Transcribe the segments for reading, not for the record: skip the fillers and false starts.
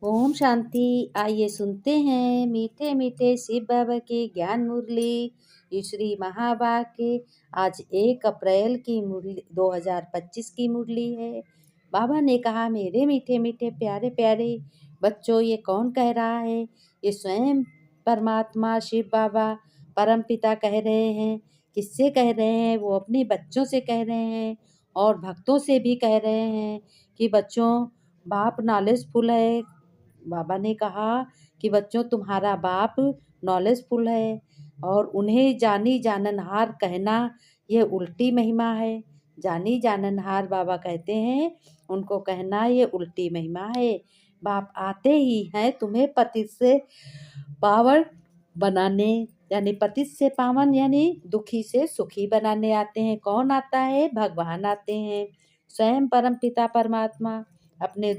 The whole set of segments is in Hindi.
ओम शांति। आइए सुनते हैं मीठे मीठे शिव बाबा की ज्ञान मुरली। ये श्री महावाक्य आज 1 अप्रैल की मुरली 2025 की मुरली है। बाबा ने कहा, मेरे मीठे मीठे प्यारे प्यारे बच्चों, ये कौन कह रहा है? ये स्वयं परमात्मा शिव बाबा परमपिता कह रहे हैं। किससे कह रहे हैं? वो अपने बच्चों से कह रहे हैं और भक्तों से भी कह रहे हैं कि बच्चों, बाप नॉलेजफुल है। बाबा ने कहा कि बच्चों, तुम्हारा बाप नॉलेजफुल है और उन्हें जानी जाननहार कहना ये उल्टी महिमा है। जानी जाननहार बाबा कहते हैं, उनको कहना ये उल्टी महिमा है। बाप आते ही हैं तुम्हें पतित से पावन बनाने, यानी पतित से पावन यानी दुखी से सुखी बनाने आते हैं। कौन आता है? भगवान आते हैं, स्वयं परम पिता परमात्मा अपने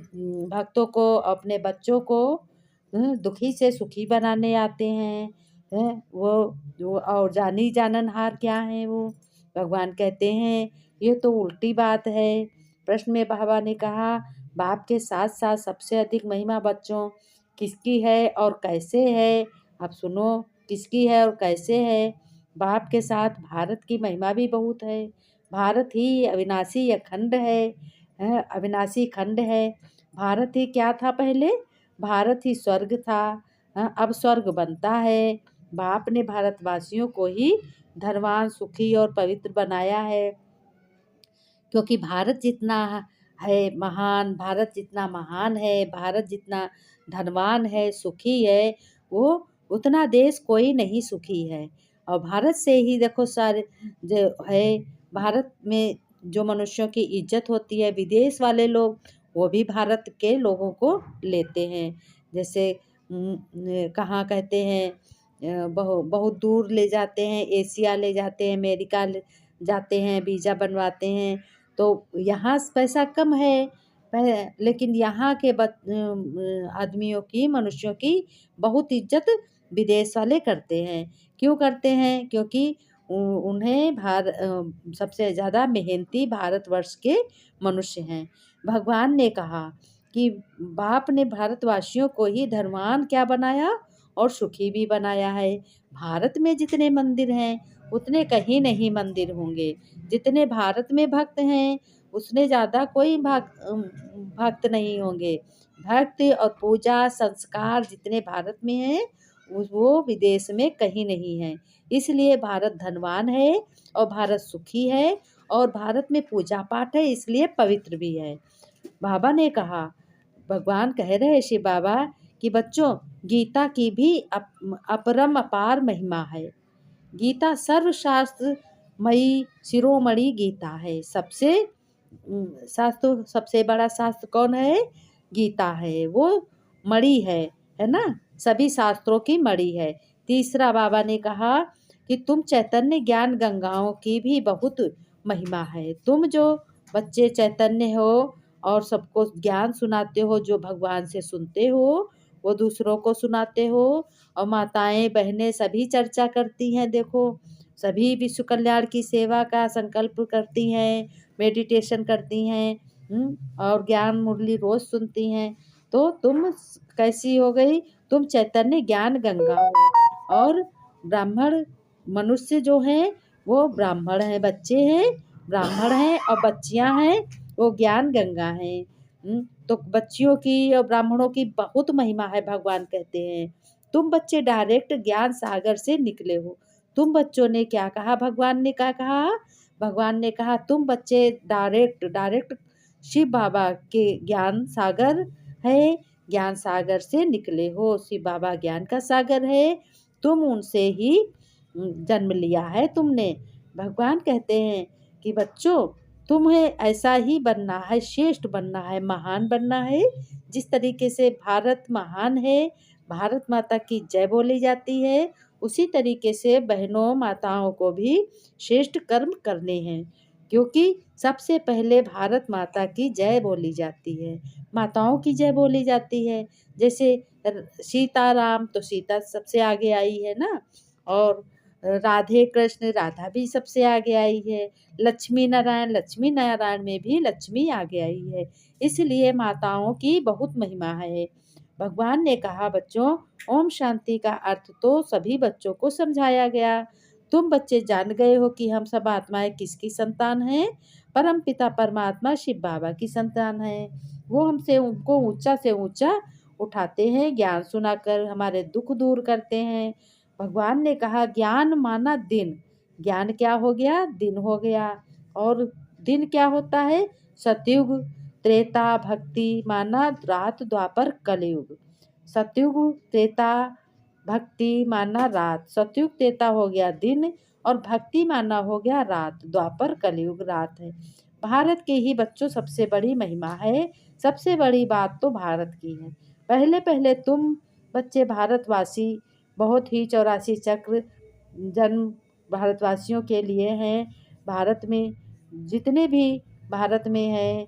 भक्तों को, अपने बच्चों को दुखी से सुखी बनाने आते हैं। वो और जानी जाननहार क्या है? वो भगवान कहते हैं ये तो उल्टी बात है। प्रश्न में बाबा ने कहा, बाप के साथ साथ सबसे अधिक महिमा बच्चों किसकी है और कैसे है? अब सुनो, किसकी है और कैसे है। बाप के साथ भारत की महिमा भी बहुत है। भारत ही अविनाशी अखंड है, अविनाशी खंड है। भारत ही क्या था पहले? भारत ही स्वर्ग था, अब स्वर्ग बनता है। बाप ने भारतवासियों को ही धनवान, सुखी और पवित्र बनाया है, क्योंकि भारत जितना है महान, भारत जितना महान है, भारत जितना धनवान है, सुखी है, वो उतना देश कोई नहीं सुखी है। और भारत से ही देखो सारे जो है, भारत में जो मनुष्यों की इज्जत होती है, विदेश वाले लोग वो भी भारत के लोगों को लेते हैं। जैसे कहाँ कहते हैं, बहुत दूर ले जाते हैं, एशिया ले जाते हैं, अमेरिका जाते हैं, वीज़ा बनवाते हैं। तो यहाँ पैसा कम है, लेकिन यहाँ के आदमियों की, मनुष्यों की बहुत इज्जत विदेश वाले करते हैं। क्यों करते हैं? क्योंकि उन्हें सबसे ज़्यादा मेहनती भारतवर्ष के मनुष्य हैं। भगवान ने कहा कि बाप ने भारतवासियों को ही धनवान क्या बनाया और सुखी भी बनाया है। भारत में जितने मंदिर हैं उतने कहीं नहीं मंदिर होंगे। जितने भारत में भक्त हैं उसने ज़्यादा कोई भक्त नहीं होंगे। भक्ति और पूजा संस्कार जितने भारत में हैं वो विदेश में कहीं नहीं है। इसलिए भारत धनवान है और भारत सुखी है और भारत में पूजा पाठ है, इसलिए पवित्र भी है। बाबा ने कहा, भगवान कह रहे शिव बाबा कि बच्चों, गीता की भी अपरम अपार महिमा है। गीता सर्वशास्त्रमयी शिरोमणि गीता है। सबसे बड़ा शास्त्र कौन है? गीता है। वो मणि है ना, सभी शास्त्रों की मणि है। तीसरा बाबा ने कहा कि तुम चैतन्य ज्ञान गंगाओं की भी बहुत महिमा है। तुम जो बच्चे चैतन्य हो और सबको ज्ञान सुनाते हो, जो भगवान से सुनते हो वो दूसरों को सुनाते हो। और माताएं बहनें सभी चर्चा करती हैं, देखो सभी विश्व कल्याण की सेवा का संकल्प करती हैं, मेडिटेशन करती हैं, और ज्ञान मुरली रोज सुनती हैं। तो तुम कैसी हो गई? तुम चैतन्य ज्ञान गंगा हो। और ब्राह्मण मनुष्य जो हैं वो ब्राह्मण हैं, बच्चे हैं ब्राह्मण हैं, और बच्चियां हैं वो ज्ञान गंगा हैं। तो बच्चियों की और ब्राह्मणों की बहुत महिमा है। भगवान कहते हैं तुम बच्चे डायरेक्ट ज्ञान सागर से निकले हो। तुम बच्चों ने क्या कहा? भगवान ने क्या कहा? भगवान ने कहा तुम बच्चे डायरेक्ट शिव बाबा के ज्ञान सागर है, ज्ञान सागर से निकले हो। शिव बाबा ज्ञान का सागर है, तुम उनसे ही जन्म लिया है तुमने। भगवान कहते हैं कि बच्चों, तुम्हें ऐसा ही बनना है, श्रेष्ठ बनना है, महान बनना है। जिस तरीके से भारत महान है, भारत माता की जय बोली जाती है, उसी तरीके से बहनों माताओं को भी श्रेष्ठ कर्म करने हैं। क्योंकि सबसे पहले भारत माता की जय बोली जाती है, माताओं की जय बोली जाती है। जैसे सीताराम, तो सीता सबसे आगे आई है ना, और राधे कृष्ण, राधा भी सबसे आगे आई है। लक्ष्मी नारायण में भी लक्ष्मी आगे आई है। इसलिए माताओं की बहुत महिमा है। भगवान ने कहा बच्चों, ओम शांति का अर्थ तो सभी बच्चों को समझाया गया। तुम बच्चे जान गए हो कि हम सब आत्माएं किसकी संतान हैं? परम पिता परमात्मा शिव बाबा की संतान है। वो हमसे उनको ऊंचा से ऊंचा उठाते हैं, ज्ञान सुनाकर हमारे दुख दूर करते हैं। भगवान ने कहा ज्ञान माना दिन। ज्ञान क्या हो गया? दिन हो गया। और दिन क्या होता है? सतयुग, त्रेता, भक्ति माना रात, द्वापर, कलयुग। सतयुग, त्रेता, भक्ति माना रात। सतयुग त्रेता हो गया दिन और भक्ति माना हो गया रात। द्वापर कलयुग रात है। भारत के ही बच्चों सबसे बड़ी महिमा है। सबसे बड़ी बात तो भारत की है। पहले पहले तुम बच्चे भारतवासी बहुत ही 84 चक्र जन्म भारतवासियों के लिए हैं। भारत में जितने भी भारत में हैं,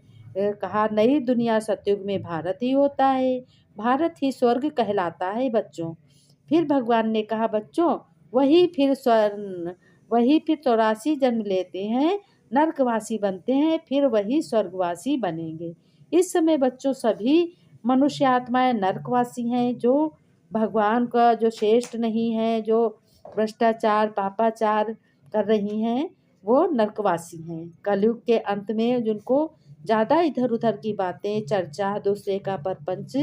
कहा नई दुनिया सतयुग में भारत ही होता है। भारत ही स्वर्ग कहलाता है बच्चों। फिर भगवान ने कहा बच्चों, वही फिर 84 जन्म लेते हैं, नरकवासी बनते हैं, फिर वही स्वर्गवासी बनेंगे। इस समय बच्चों सभी मनुष्य आत्माएं नरकवासी हैं, जो भगवान का जो श्रेष्ठ नहीं है, जो भ्रष्टाचार पापाचार कर रही हैं, वो नरकवासी हैं। कलयुग के अंत में जिनको ज़्यादा इधर उधर की बातें, चर्चा, दूसरे का परपंच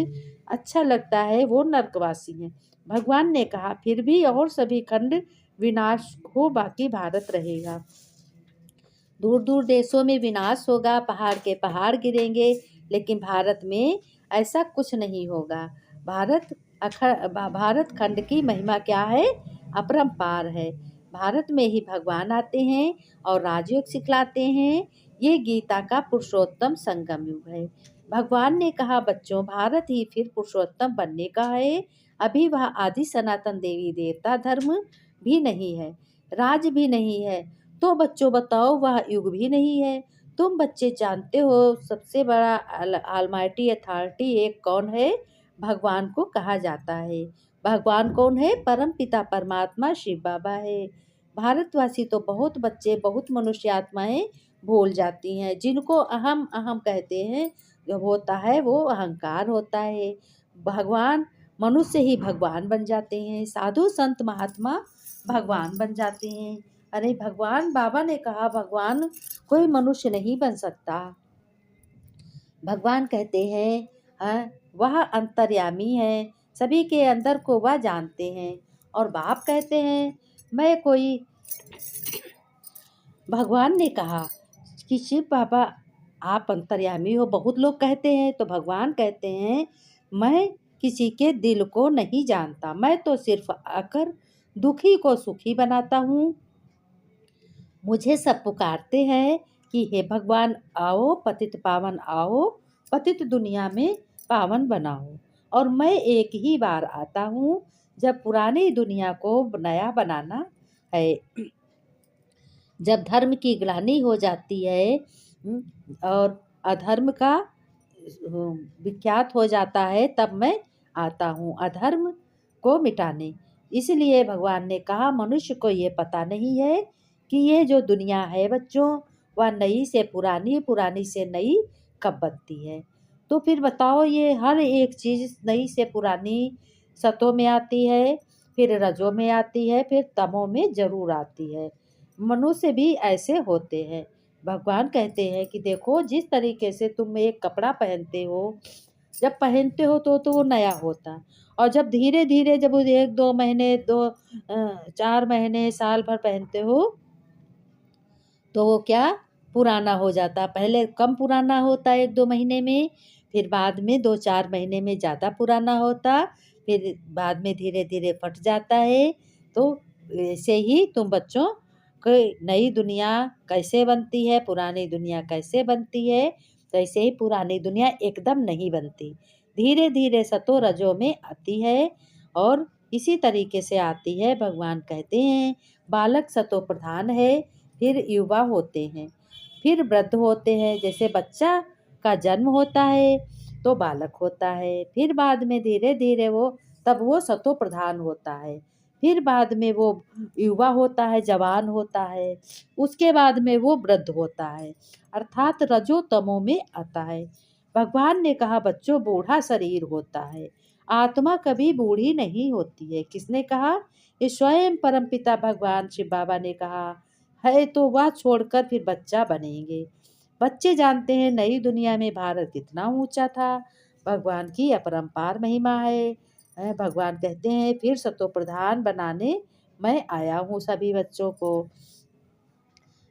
अच्छा लगता है, वो नरकवासी हैं। भगवान ने कहा फिर भी और सभी खंड विनाश हो, बाकी भारत रहेगा। दूर दूर देशों में विनाश होगा, पहाड़ के पहाड़ गिरेंगे, लेकिन भारत में ऐसा कुछ नहीं होगा। भारत खंड की महिमा क्या है? अपरंपार है। भारत में ही भगवान आते हैं और राजयोग सिखलाते हैं। ये गीता का पुरुषोत्तम संगम युग है। भगवान ने कहा बच्चों, भारत ही फिर पुरुषोत्तम बनने का है। अभी वह आदि सनातन देवी देवता धर्म भी नहीं है, राज भी नहीं है। तो बच्चों बताओ, वह युग भी नहीं है। तुम बच्चे जानते हो सबसे बड़ा ऑलमाइटी अथॉरिटी एक कौन है? भगवान को कहा जाता है। भगवान कौन है? परम पिता परमात्मा शिव बाबा है। भारतवासी तो बहुत बच्चे, बहुत मनुष्य आत्माएं भूल जाती हैं। जिनको अहम अहम कहते हैं, जब होता है वो अहंकार होता है। भगवान, मनुष्य ही भगवान बन जाते हैं। साधु संत महात्मा भगवान बन जाते हैं। अरे भगवान, बाबा ने कहा भगवान कोई मनुष्य नहीं बन सकता। भगवान कहते हैं वह अंतर्यामी है, सभी के अंदर को वह जानते हैं। और बाप कहते हैं मैं कोई, भगवान ने कहा कि शिव बाबा आप अंतर्यामी हो, बहुत लोग कहते हैं। तो भगवान कहते हैं मैं किसी के दिल को नहीं जानता, मैं तो सिर्फ आकर दुखी को सुखी बनाता हूँ। मुझे सब पुकारते हैं कि हे भगवान आओ, पतित पावन आओ, पतित दुनिया में पावन बनाओ। और मैं एक ही बार आता हूँ, जब पुरानी दुनिया को नया बनाना है। जब धर्म की ग्लानि हो जाती है और अधर्म का विख्यात हो जाता है, तब मैं आता हूँ अधर्म को मिटाने। इसलिए भगवान ने कहा मनुष्य को ये पता नहीं है कि ये जो दुनिया है बच्चों, वह नई से पुरानी, पुरानी से नई कब बनती है। तो फिर बताओ, ये हर एक चीज़ नई से पुरानी सतों में आती है, फिर रजों में आती है, फिर तमों में जरूर आती है। मनुष्य भी ऐसे होते हैं। भगवान कहते हैं कि देखो, जिस तरीके से तुम एक कपड़ा पहनते हो, जब पहनते हो तो वो नया होता, और जब धीरे धीरे जब वो 1-2 महीने 4 महीने साल भर पहनते हो, तो वो क्या पुराना हो जाता। पहले कम पुराना होता 1-2 महीने में, फिर बाद में 2-4 महीने में ज़्यादा पुराना होता, फिर बाद में धीरे धीरे फट जाता है। तो ऐसे ही तुम बच्चों कि नई दुनिया कैसे बनती है, पुरानी दुनिया कैसे बनती है, तो ऐसे ही पुरानी दुनिया एकदम नहीं बनती, धीरे धीरे सतो रजों में आती है। और इसी तरीके से आती है। भगवान कहते हैं बालक सतो प्रधान है, फिर युवा होते हैं, फिर वृद्ध होते हैं। जैसे बच्चा का जन्म होता है तो बालक होता है, फिर बाद में धीरे धीरे तब वो सतो प्रधान होता है, फिर बाद में वो युवा होता है, जवान होता है, उसके बाद में वो वृद्ध होता है, अर्थात रजो तमो में आता है। भगवान ने कहा, बच्चों बूढ़ा शरीर होता है, आत्मा कभी बूढ़ी नहीं होती है। किसने कहा? ये स्वयं परमपिता भगवान शिव बाबा ने कहा है, तो वह छोड़कर फिर बच्चा बनेंगे। बच्चे जानते हैं नई दुनिया में भारत कितना ऊंचा था। भगवान की अपरंपार महिमा है। भगवान कहते हैं, फिर सतो प्रधान बनाने मैं आया हूँ सभी बच्चों को।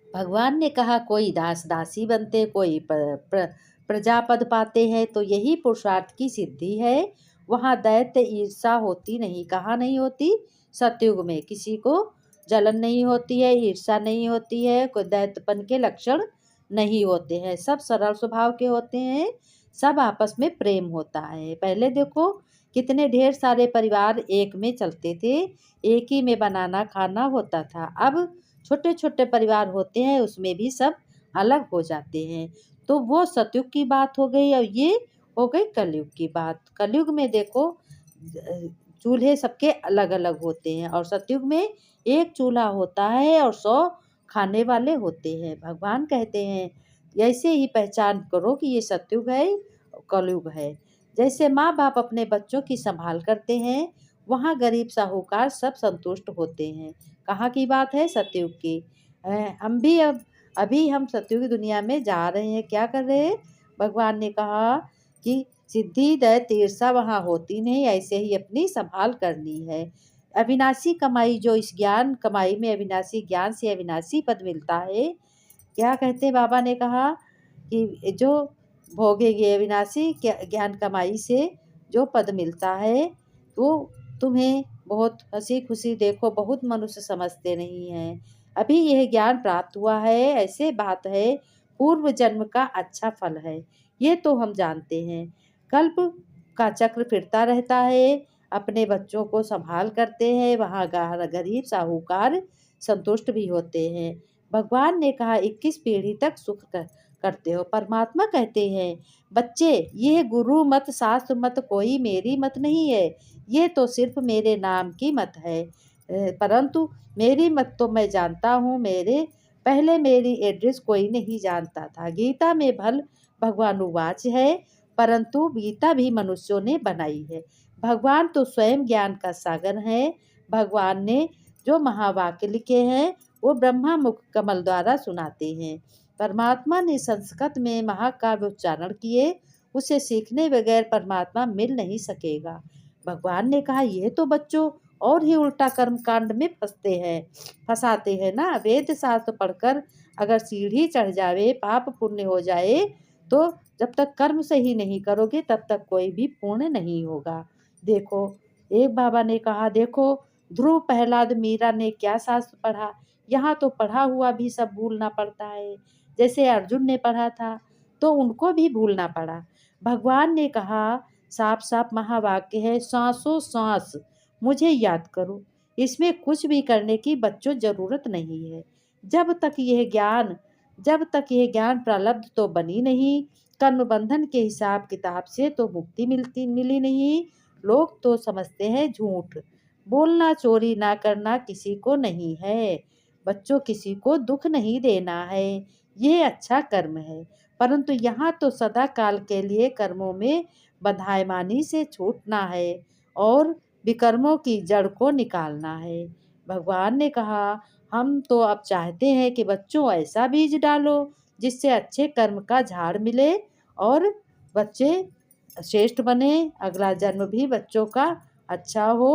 भगवान ने कहा, कोई दास दासी बनते, कोई प्रजापद पाते हैं, तो यही पुरुषार्थ की सिद्धि है। वहाँ दैत्य ईर्षा होती नहीं। कहाँ नहीं होती? सतयुग में किसी को जलन नहीं होती है, ईर्षा नहीं होती है, कोई दैत्यपन के लक्षण नहीं होते हैं, सब सरल स्वभाव के होते हैं, सब आपस में प्रेम होता है। पहले देखो कितने ढेर सारे परिवार एक में चलते थे, एक ही में बनाना खाना होता था। अब छोटे छोटे परिवार होते हैं, उसमें भी सब अलग हो जाते हैं। तो वो सतयुग की बात हो गई, और ये हो गई कलयुग की बात। कलयुग में देखो चूल्हे सबके अलग अलग होते हैं, और सतयुग में एक चूल्हा होता है और 100 खाने वाले होते हैं। भगवान कहते हैं, ऐसे ही पहचान करो कि ये सतयुग है, कलयुग है। जैसे माँ बाप अपने बच्चों की संभाल करते हैं, वहाँ गरीब साहूकार सब संतुष्ट होते हैं। कहाँ की बात है? सतयुग की। हम भी अभी हम सतयुग दुनिया में जा रहे हैं। क्या कर रहे हैं? भगवान ने कहा कि सिद्धि दैत्य ईर्षा वहाँ होती नहीं, ऐसे ही अपनी संभाल करनी है। अविनाशी कमाई, जो इस ज्ञान कमाई में अविनाशी ज्ञान से अविनाशी पद मिलता है। क्या कहते बाबा ने कहा कि जो भोगेंगे अविनाशी ज्ञान कमाई से जो पद मिलता है, वो तुम्हें बहुत हंसी खुशी, देखो बहुत मनुष्य समझते नहीं हैं। अभी यह ज्ञान प्राप्त हुआ है, ऐसे बात है, पूर्व जन्म का अच्छा फल है, ये तो हम जानते हैं। कल्प का चक्र फिरता रहता है, अपने बच्चों को संभाल करते हैं, वहाँ गरीब साहूकार संतुष्ट भी होते हैं। भगवान ने कहा, 21 पीढ़ी तक सुख करते हो। परमात्मा कहते हैं, बच्चे ये गुरु मत शास्त्र मत कोई मेरी मत नहीं है, ये तो सिर्फ मेरे नाम की मत है। परंतु मेरी मत तो मैं जानता हूँ, मेरे पहले मेरी एड्रेस कोई नहीं जानता था। गीता में भल भगवानुवाच है, परंतु गीता भी मनुष्यों ने बनाई है। भगवान तो स्वयं ज्ञान का सागर है। भगवान ने जो महावाक्य लिखे हैं, वो ब्रह्मा मुख कमल द्वारा सुनाते हैं। परमात्मा ने संस्कृत में महाकाव्य उच्चारण किए, उसे सीखने बगैर परमात्मा मिल नहीं सकेगा। भगवान ने कहा, ये तो बच्चों और ही उल्टा कर्म कांड में फंसाते हैं ना। वेद शास्त्र पढ़कर अगर सीढ़ी चढ़ जावे, पाप पुण्य हो जाए, तो जब तक कर्म सही नहीं करोगे तब तक कोई भी पुण्य नहीं होगा। देखो एक बाबा ने कहा, देखो ध्रुव प्रहलाद मीरा ने क्या शास्त्र पढ़ा, यहाँ तो पढ़ा हुआ भी सब भूलना पड़ता है। जैसे अर्जुन ने पढ़ा था तो उनको भी भूलना पड़ा। भगवान ने कहा, साफ साफ महावाक्य है, सांसों सांस मुझे याद करो। इसमें कुछ भी करने की बच्चों जरूरत नहीं है। जब तक यह ज्ञान प्रारब्ध तो बनी नहीं, कर्म बंधन के हिसाब किताब से तो मुक्ति मिली नहीं। लोग तो समझते हैं झूठ। बोलना चोरी ना करना किसी को नहीं है। बच्चों किसी को दुख नहीं देना है, ये अच्छा कर्म है। परंतु यहाँ तो सदा काल के लिए कर्मों में बंधायमानी से छूटना है और विकर्मों की जड़ को निकालना है। भगवान ने कहा, हम तो अब चाहते हैं कि बच्चों ऐसा बीज डालो जिससे अच्छे कर्म का झाड़ मिले और बच्चे श्रेष्ठ बने, अगला जन्म भी बच्चों का अच्छा हो।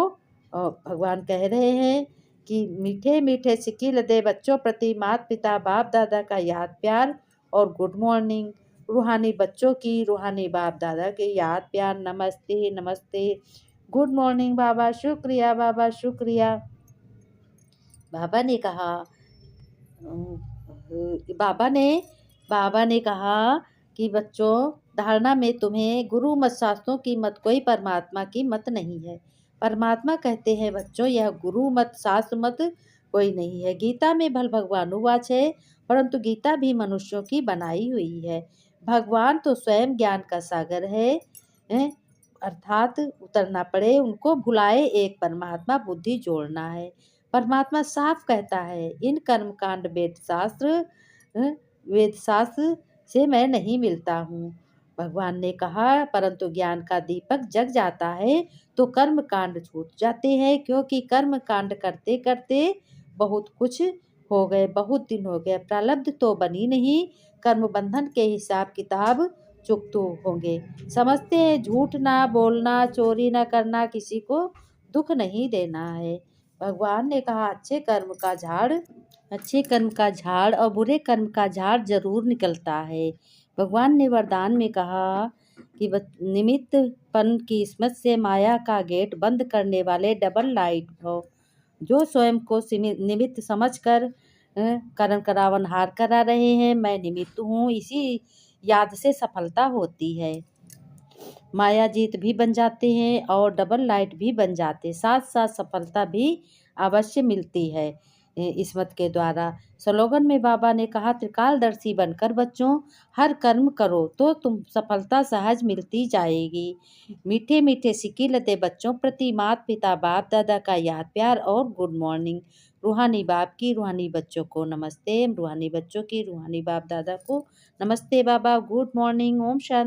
और भगवान कह रहे हैं कि मीठे मीठे सिक्के दे बच्चों प्रति माता पिता बाप दादा का याद प्यार और गुड मॉर्निंग। रूहानी बच्चों की रूहानी बाप दादा के याद प्यार, नमस्ते नमस्ते, गुड मॉर्निंग बाबा, शुक्रिया बाबा शुक्रिया। बाबा ने कहा बाबा ने कहा कि बच्चों, धारणा में तुम्हें गुरु मत शास्त्रों की मत, कोई परमात्मा की मत नहीं है। परमात्मा कहते हैं, बच्चों यह गुरु मत शास्त्र मत कोई नहीं है। गीता में भल भगवानुवाच है, परंतु गीता भी मनुष्यों की बनाई हुई है। भगवान तो स्वयं ज्ञान का सागर है, अर्थात उतरना पड़े उनको भुलाए एक परमात्मा, बुद्धि जोड़ना है। परमात्मा साफ कहता है, इन कर्मकांड वेद शास्त्र से मैं नहीं मिलता हूँ। भगवान ने कहा परंतु ज्ञान का दीपक जग जाता है तो कर्म कांड छूट जाते हैं, क्योंकि कर्म कांड करते करते बहुत कुछ हो गए, बहुत दिन हो गए, प्रारब्ध तो बनी नहीं, कर्म बंधन के हिसाब किताब चुकतो होंगे। समझते हैं झूठ ना बोलना, चोरी ना करना, किसी को दुख नहीं देना है। भगवान ने कहा अच्छे कर्म का झाड़ और बुरे कर्म का झाड़ जरूर निकलता है। भगवान ने वरदान में कहा कि निमित्तपन की किस्मत से माया का गेट बंद करने वाले डबल लाइट हो, जो स्वयं को निमित्त समझकर कर्म करावन हार करा रहे हैं। मैं निमित्त हूँ, इसी याद से सफलता होती है। माया जीत भी बन जाते हैं और डबल लाइट भी बन जाते, साथ साथ सफलता भी अवश्य मिलती है इस मत के द्वारा। स्लोगन में बाबा ने कहा त्रिकालदर्शी बनकर बच्चों हर कर्म करो तो तुम सफलता सहज मिलती जाएगी। मीठे मीठे सिक्के लते बच्चों प्रति माता पिता बाप दादा का याद प्यार और गुड मॉर्निंग। रूहानी बाप की रूहानी बच्चों को नमस्ते, रूहानी बच्चों की रूहानी बाप दादा को नमस्ते। बाबा गुड मॉर्निंग। ओम शांति।